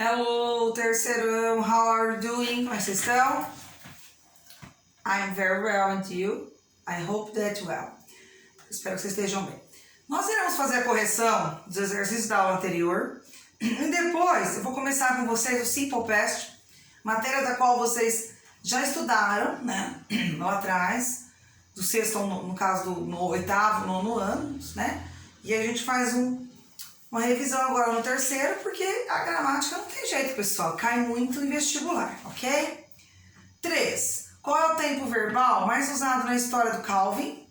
Hello, terceirão, how are you doing? Como vocês estão? I'm very well, and you? I hope that well. Espero que vocês estejam bem. Nós iremos fazer a correção dos exercícios da aula anterior. E depois eu vou começar com vocês o Simple Past, matéria da qual vocês já estudaram, né? Lá atrás, do sexto, no caso no oitavo, nono ano, né? E a gente faz uma revisão agora no terceiro, porque a gramática não tem jeito, pessoal. Cai muito em vestibular, ok? 3. Qual é o tempo verbal mais usado na história do Calvin?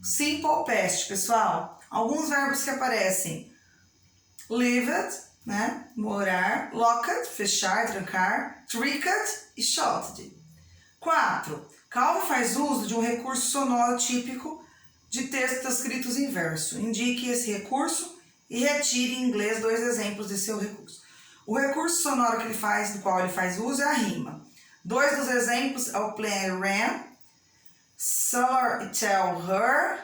Simple Past, pessoal. Alguns verbos que aparecem. Lived, né? Morar. Locked, fechar, trancar. Tricked e shouted. 4. Calvin faz uso de um recurso sonoro típico de textos escritos em verso. Indique esse recurso e retire em inglês 2 exemplos de seu recurso. O recurso sonoro que ele faz, do qual ele faz uso, é a rima. 2 dos exemplos é o play ran, saw e tell her,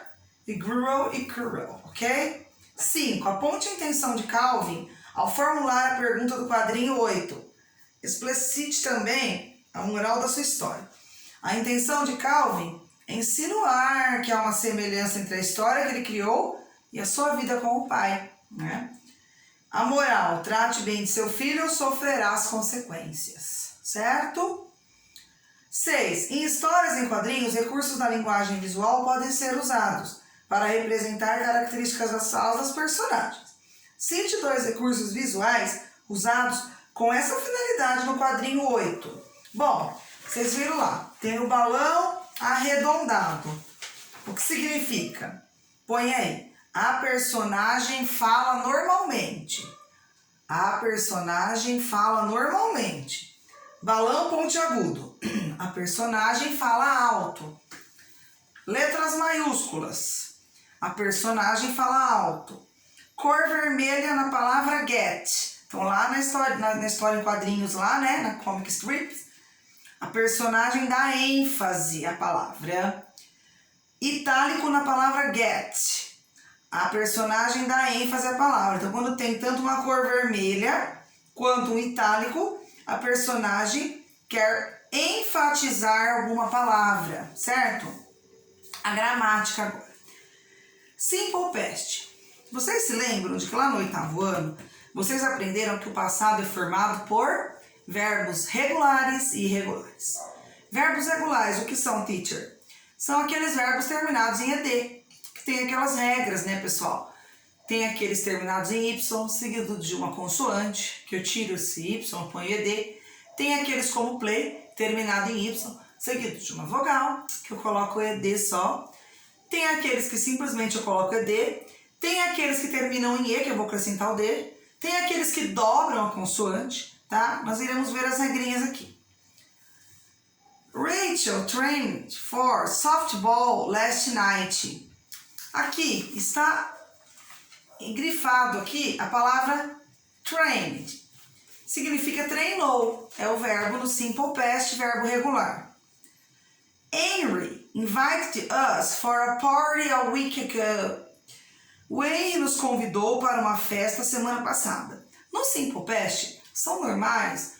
e grew e curl, ok? 5. Aponte a intenção de Calvin ao formular a pergunta do quadrinho 8. Explicite também a moral da sua história. A intenção de Calvin é insinuar que há uma semelhança entre a história que ele criou e a sua vida com o pai, né? A moral: trate bem de seu filho ou sofrerá as consequências, certo? 6. Em histórias em quadrinhos, recursos da linguagem visual podem ser usados para representar características das falas dos personagens. Cite 2 recursos visuais usados com essa finalidade no quadrinho 8. Bom, vocês viram lá, tem o balão arredondado. O que significa? Põe aí. A personagem fala normalmente. A personagem fala normalmente. Balão pontiagudo. A personagem fala alto. Letras maiúsculas. A personagem fala alto. Cor vermelha na palavra get. Então lá na história em quadrinhos lá, né, na comic strips, a personagem dá ênfase à palavra. Itálico na palavra get. A personagem dá ênfase à palavra. Então, quando tem tanto uma cor vermelha quanto um itálico, a personagem quer enfatizar alguma palavra, certo? A gramática agora. Simple Past. Vocês se lembram de que lá no 8º ano, vocês aprenderam que o passado é formado por verbos regulares e irregulares. Verbos regulares, o que são, teacher? São aqueles verbos terminados em ED. Tem aquelas regras, né, pessoal? Tem aqueles terminados em Y, seguido de uma consoante, que eu tiro esse Y, ponho ED. Tem aqueles como play, terminado em Y, seguido de uma vogal, que eu coloco ED só. Tem aqueles que simplesmente eu coloco ED. Tem aqueles que terminam em E, que eu vou acrescentar o D. Tem aqueles que dobram a consoante, tá? Nós iremos ver as regrinhas aqui. Rachel trained for softball last night. Aqui está engrifado aqui a palavra trained. Significa treinou. É o verbo no simple past, verbo regular. Henry invited us for a party a week ago. O Henry nos convidou para uma festa semana passada. No simple past, são normais,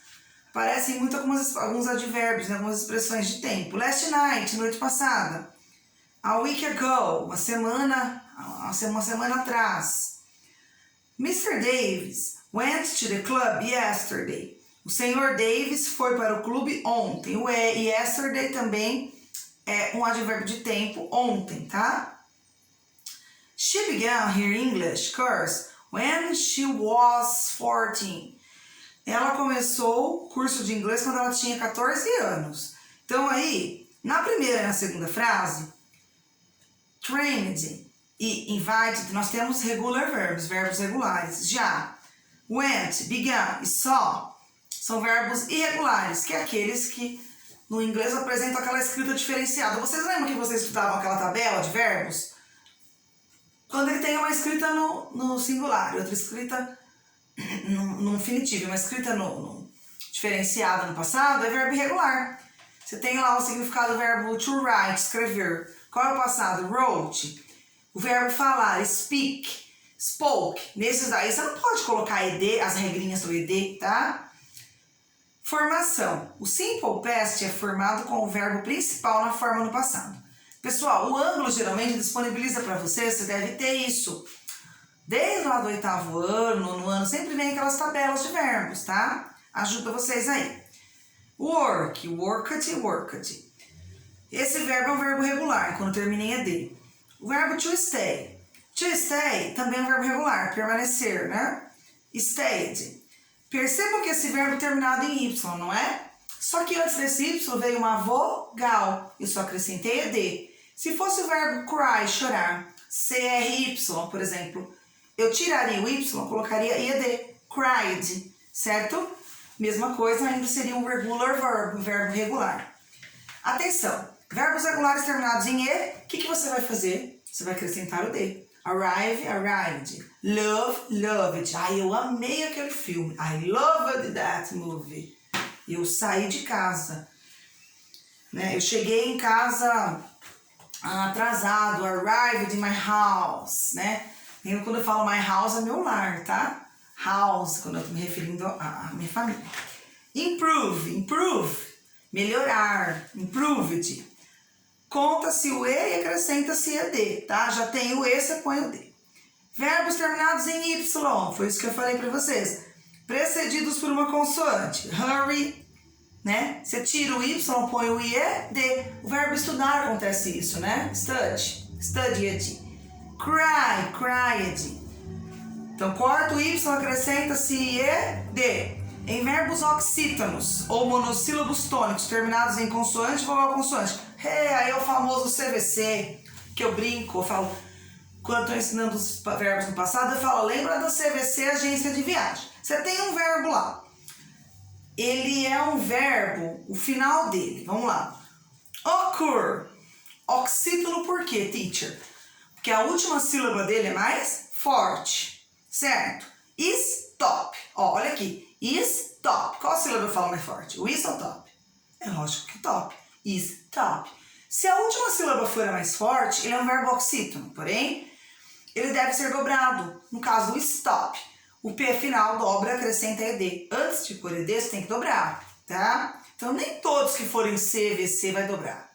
parecem muito alguns advérbios, né, algumas expressões de tempo. Last night, noite passada. A week ago, uma semana atrás. Mr. Davis went to the club yesterday. O Sr. Davis foi para o clube ontem. O yesterday também é um advérbio de tempo, ontem, tá? She began her English course when she was 14. Ela começou o curso de inglês quando ela tinha 14 anos. Então aí, na primeira e na segunda frase, trained e invited, nós temos regular verbs, verbos regulares. Já went, began e saw são verbos irregulares, que é aqueles que no inglês apresentam aquela escrita diferenciada. Vocês lembram que vocês estudavam aquela tabela de verbos? Quando ele tem uma escrita no singular e outra escrita no infinitivo, uma escrita no diferenciada no passado, é verbo irregular. Você tem lá o significado do verbo to write, escrever. Qual é o passado? Wrote. O verbo falar, speak. spoke. Nesses aí você não pode colocar ed, as regrinhas do ed, tá? Formação. O simple past é formado com o verbo principal na forma no passado. Pessoal, o ângulo geralmente disponibiliza para você deve ter isso. Desde lá do 8º ano, no ano, sempre vem aquelas tabelas de verbos, tá? Ajuda vocês aí. Work, worked, worked. Esse verbo é um verbo regular, quando termina em ed. O verbo to stay. To stay também é um verbo regular, permanecer, né? Stayed. Percebam que esse verbo é terminado em y, não é? Só que antes desse y veio uma vogal. Eu só acrescentei ed. Se fosse o verbo cry, chorar, cry, por exemplo, eu tiraria o y, colocaria ed, cried, certo? Mesma coisa, ainda seria um regular verb, um verbo regular. Atenção, verbos regulares terminados em e, o que você vai fazer? Você vai acrescentar o d. Arrive, arrived. Love, loved. Ai, eu amei aquele filme. I loved that movie. Eu saí de casa, né? Eu cheguei em casa atrasado. Arrived in my house, né? E quando eu falo my house, é meu lar, tá? House, quando eu estou me referindo à minha família. Improve, improve. Melhorar, improved. Conta-se o e e acrescenta-se ed, tá? Já tem o e, você põe o d. Verbos terminados em y, foi isso que eu falei para vocês. Precedidos por uma consoante. Hurry, né? Você tira o y, põe o i, d. O verbo estudar acontece isso, né? Study, studied. Cry, cried. Então, corta o y, acrescenta-se i, d. Em verbos oxítonos ou monossílabos tônicos terminados em consoante e vogal consoante. Aí é o famoso CVC, que eu brinco, eu falo, quando estou ensinando os verbos no passado, eu falo, lembra do CVC, agência de viagem. Você tem um verbo lá. Ele é um verbo, o final dele, vamos lá. Occur. Oxítono por quê, teacher? Porque a última sílaba dele é mais forte, certo? Stop. Ó, olha aqui. Stop. Qual sílaba eu falo mais forte? O is ou top? É lógico que top. Stop. Se a última sílaba for a mais forte, ele é um verbo oxítono, porém, ele deve ser dobrado. No caso do stop, o P final dobra, acrescenta ed. Antes de pôr ed, você tem que dobrar, tá? Então, nem todos que forem C, VC vai dobrar.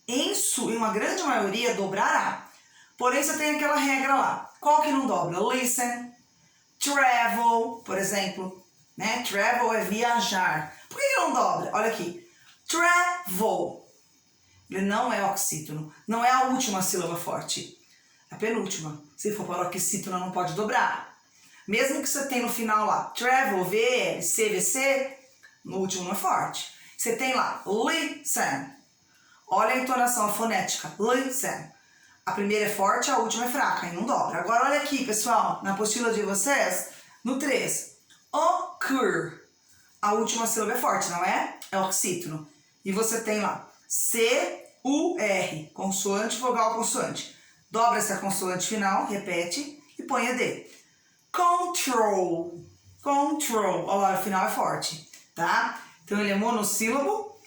Em uma grande maioria, dobrará. Porém, você tem aquela regra lá. Qual que não dobra? Listen, travel, por exemplo, né? Travel é viajar. Por que não dobra? Olha aqui. Travel. Ele não é oxítono. Não é a última sílaba forte. É a penúltima. Se for para oxítono, não pode dobrar. Mesmo que você tenha no final lá, travel, VL, CVC, no último não é forte. Você tem lá, listen. Olha a entonação fonética. Listen. A primeira é forte, a última é fraca, e não dobra. Agora, olha aqui, pessoal, na apostila de vocês, no 3. Occur. A última sílaba é forte, não é? É oxítono. E você tem lá, C-U-R, consoante, vogal, consoante. Dobra essa consoante final, repete, e põe ed. Control. Control. Olha lá, o final é forte, tá? Então, ele é monossílabo.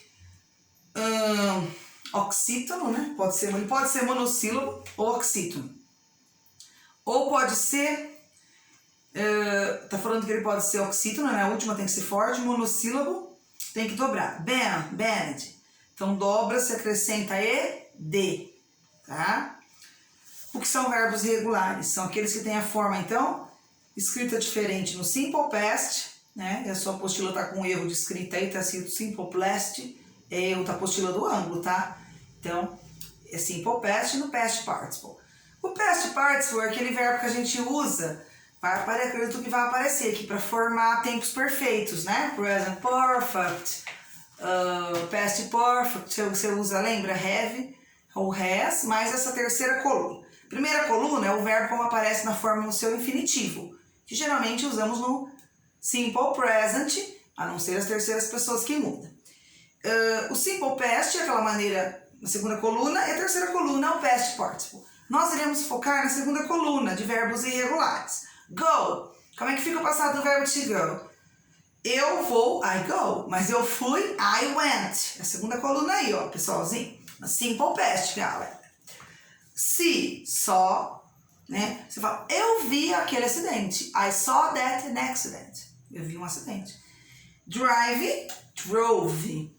Oxítono, né? Ele pode ser monossílabo ou oxítono. Ou pode ser... tá falando que ele pode ser oxítono, né? A última tem que ser forte. Monossílabo tem que dobrar. Banned. Então, dobra, se acrescenta ed, tá? O que são verbos irregulares? São aqueles que têm a forma, então, escrita diferente no simple past, né? E a sua apostila está com um erro de escrita aí, está escrito simple past, é erro da apostila do ângulo, tá? Então, é simple past no past participle. O past participle é aquele verbo que a gente usa, acredito que vai aparecer aqui, para formar tempos perfeitos, né? Present perfect, past perfect, você usa, lembra? Have ou has, mais essa terceira coluna. Primeira coluna é o verbo como aparece na forma no seu infinitivo, que geralmente usamos no simple present, a não ser as terceiras pessoas que mudam. O simple past é aquela maneira na segunda coluna, e a terceira coluna é o past participle. Nós iremos focar na segunda coluna de verbos irregulares. Go. Como é que fica o passado do verbo to go? Eu vou, I go. Mas eu fui, I went. É a segunda coluna aí, ó, pessoalzinho. Simple past, galera. See, saw, né? Você fala, eu vi aquele acidente. I saw that accident. Eu vi um acidente. Drive, drove.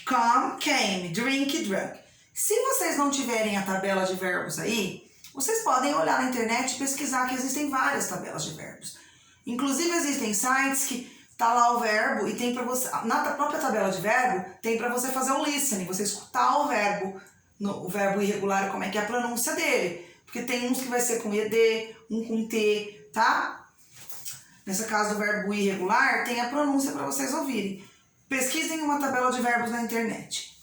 Come, came. Drink, drank. Se vocês não tiverem a tabela de verbos aí, vocês podem olhar na internet e pesquisar que existem várias tabelas de verbos. Inclusive existem sites que tá lá o verbo e tem para você, na própria tabela de verbo, tem para você fazer um listening, você escutar o verbo irregular, como é que é a pronúncia dele. Porque tem uns que vai ser com ED, um com T, tá? Nesse caso do verbo irregular, tem a pronúncia para vocês ouvirem. Pesquisem uma tabela de verbos na internet.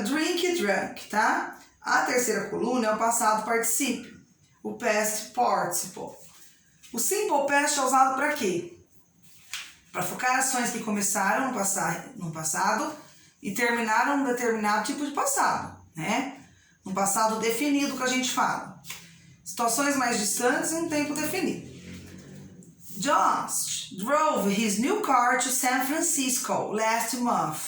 Drink e drank, tá? A terceira coluna é o passado particípio, o past participle. O simple past é usado para quê? Para focar ações que começaram no passado e terminaram um determinado tipo de passado, né? Um passado definido que a gente fala. Situações mais distantes em um tempo definido. Josh drove his new car to San Francisco last month.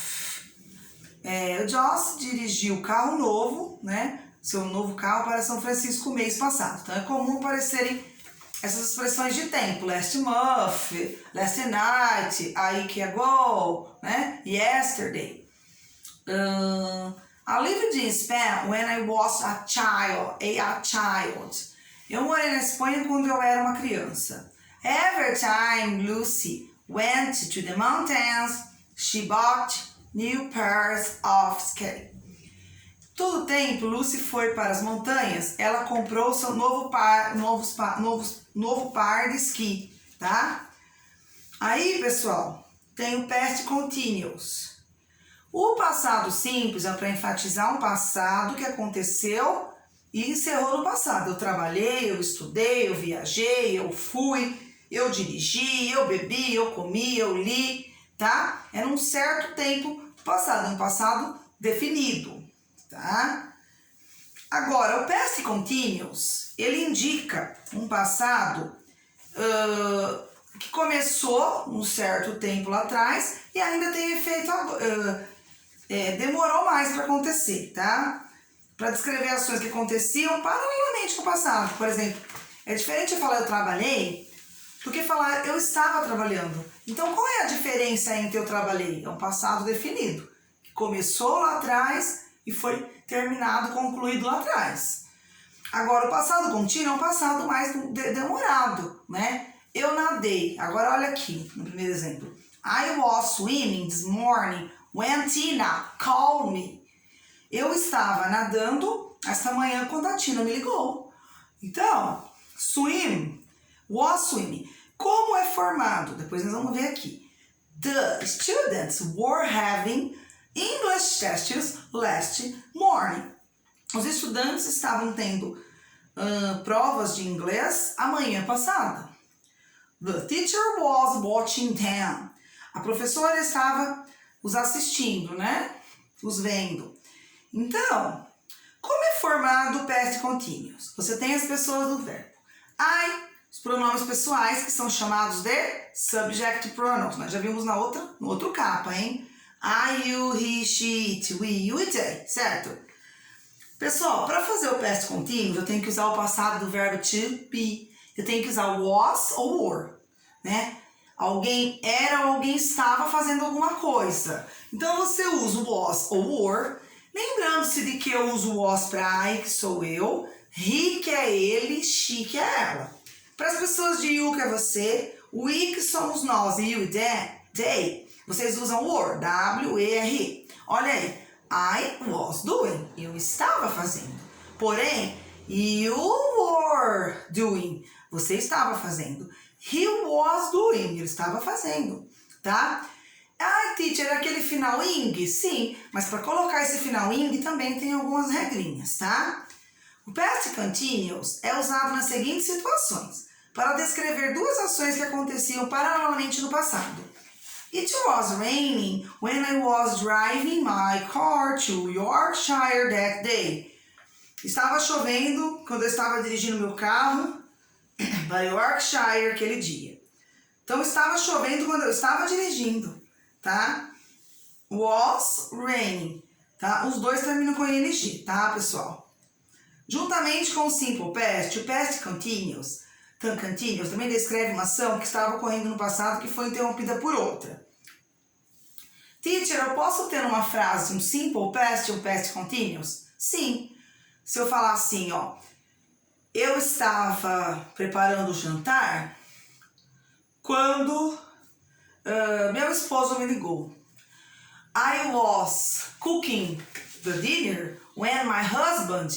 O Josh dirigiu o carro novo, né? Seu novo carro para São Francisco mês passado. Então é comum aparecerem essas expressões de tempo. Last month, last night, a week ago, né? Yesterday. I lived in Spain when I was a child. Eu morei na Espanha quando eu era uma criança. Every time Lucy went to the mountains, she bought new pairs of skates. Todo tempo Lucy foi para as montanhas, ela comprou seu novo par de esqui, tá? Aí, pessoal, tem o past continuous. O passado simples é para enfatizar um passado que aconteceu e encerrou no passado. Eu trabalhei, eu estudei, eu viajei, eu fui, eu dirigi, eu bebi, eu comi, eu li, tá? É num certo tempo passado, um passado definido, tá? Agora, o past continuous, ele indica um passado que começou um certo tempo lá atrás e ainda tem efeito demorou mais para acontecer, tá? Para descrever ações que aconteciam paralelamente no passado. Por exemplo, é diferente eu falar eu trabalhei do que falar eu estava trabalhando. Então, qual é a diferença entre eu trabalhei? É um passado definido, que começou lá atrás e foi terminado, concluído lá atrás. Agora, o passado contínuo é um passado mais demorado, né? Eu nadei. Agora, olha aqui, no primeiro exemplo. I was swimming this morning when Tina called me. Eu estava nadando esta manhã quando a Tina me ligou. Então, swim, was swimming. Como é formado? Depois nós vamos ver aqui. The students were having English tests last morning. Os estudantes estavam tendo provas de inglês a manhã passada. The teacher was watching them. A professora estava os assistindo, né? Os vendo. Então, como é formado o past continuous? Você tem as pessoas do verbo. I, os pronomes pessoais, que são chamados de subject pronouns. Nós já vimos no outro capa, hein? I, you, he, she, it, we, you e they, certo? Pessoal, para fazer o past continuous, eu tenho que usar o passado do verbo to be. Eu tenho que usar o was ou were, né? Alguém era ou alguém estava fazendo alguma coisa. Então, você usa o was ou were, lembrando-se de que eu uso o was para I, que sou eu, he, que é ele, she, que é ela. Para as pessoas de you, que é você, we, que somos nós, e you e they, vocês usam were, W-E-R-E. Olha aí, I was doing, eu estava fazendo. Porém, you were doing, você estava fazendo. He was doing, ele estava fazendo, tá? Ah, teacher, aquele final ing? Sim, mas para colocar esse final ing também tem algumas regrinhas, tá? O past continuous é usado nas seguintes situações, para descrever duas ações que aconteciam paralelamente no passado. It was raining when I was driving my car to Yorkshire that day. Estava chovendo quando eu estava dirigindo meu carro para Yorkshire aquele dia. Então, estava chovendo quando eu estava dirigindo, tá? Was raining, tá? Os dois terminam com ing, tá, pessoal? Juntamente com o simple past, o past continuous também descreve uma ação que estava ocorrendo no passado que foi interrompida por outra. Teacher, eu posso ter uma frase, um simple past e um past continuous? Sim. Se eu falar assim, ó, eu estava preparando o jantar quando meu esposo me ligou. I was cooking the dinner when my husband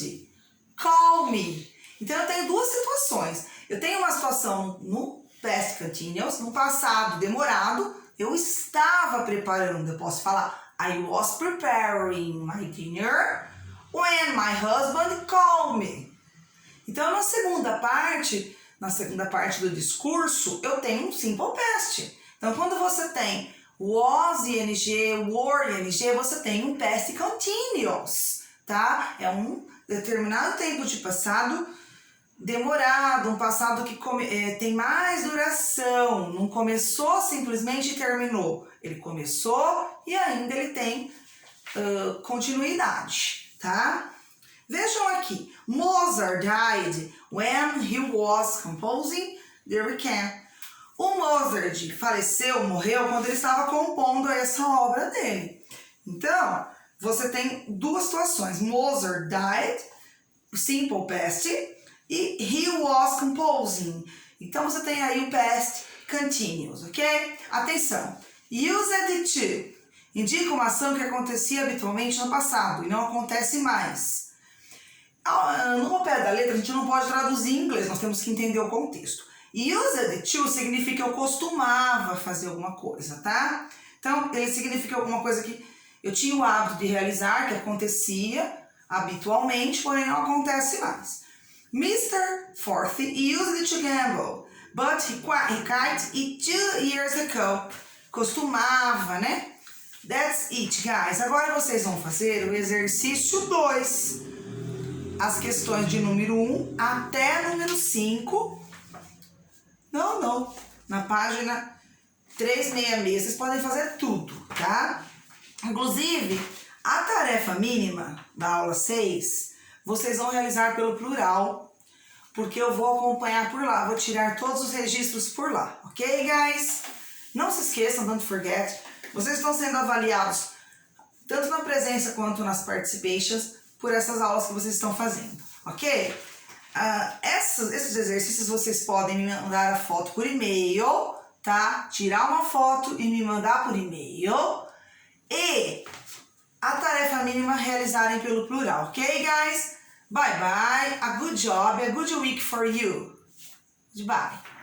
called me. Então eu tenho duas situações. Eu tenho uma situação no past continuous, no passado demorado, eu estava preparando. Eu posso falar I was preparing my dinner when my husband called me. Então na segunda parte do discurso, eu tenho um simple past. Então quando você tem was ing, were ing, você tem um past continuous, tá? É um determinado tempo de passado demorado, um passado que tem mais duração, não começou simplesmente e terminou. Ele começou e ainda ele tem continuidade, tá? Vejam aqui, Mozart died when he was composing the Requiem. O Mozart morreu quando ele estava compondo essa obra dele. Então, você tem duas situações. Mozart died, simple past, e he was composing. Então, você tem aí o past continuous, ok? Atenção, used to indica uma ação que acontecia habitualmente no passado e não acontece mais. No pé da letra, a gente não pode traduzir em inglês, nós temos que entender o contexto. Used to significa eu costumava fazer alguma coisa, tá? Então, ele significa alguma coisa que eu tinha o hábito de realizar, que acontecia habitualmente, porém não acontece mais. Mr. Forthy used to gamble, but he quit it 2 years ago. Costumava, né? That's it, guys. Agora vocês vão fazer o exercício 2. As questões de número 1 até número 5. Não. Na página 366. Vocês podem fazer tudo, tá? Inclusive, a tarefa mínima da aula 6, vocês vão realizar pelo plural, porque eu vou acompanhar por lá. Vou tirar todos os registros por lá. Ok, guys? Não se esqueçam, don't forget. Vocês estão sendo avaliados tanto na presença quanto nas participations por essas aulas que vocês estão fazendo, ok? Esses exercícios vocês podem me mandar a foto por e-mail, tá? Tirar uma foto e me mandar por e-mail. E a tarefa mínima realizarem pelo plural, ok, guys? Bye bye, a good job, a good week for you. Goodbye.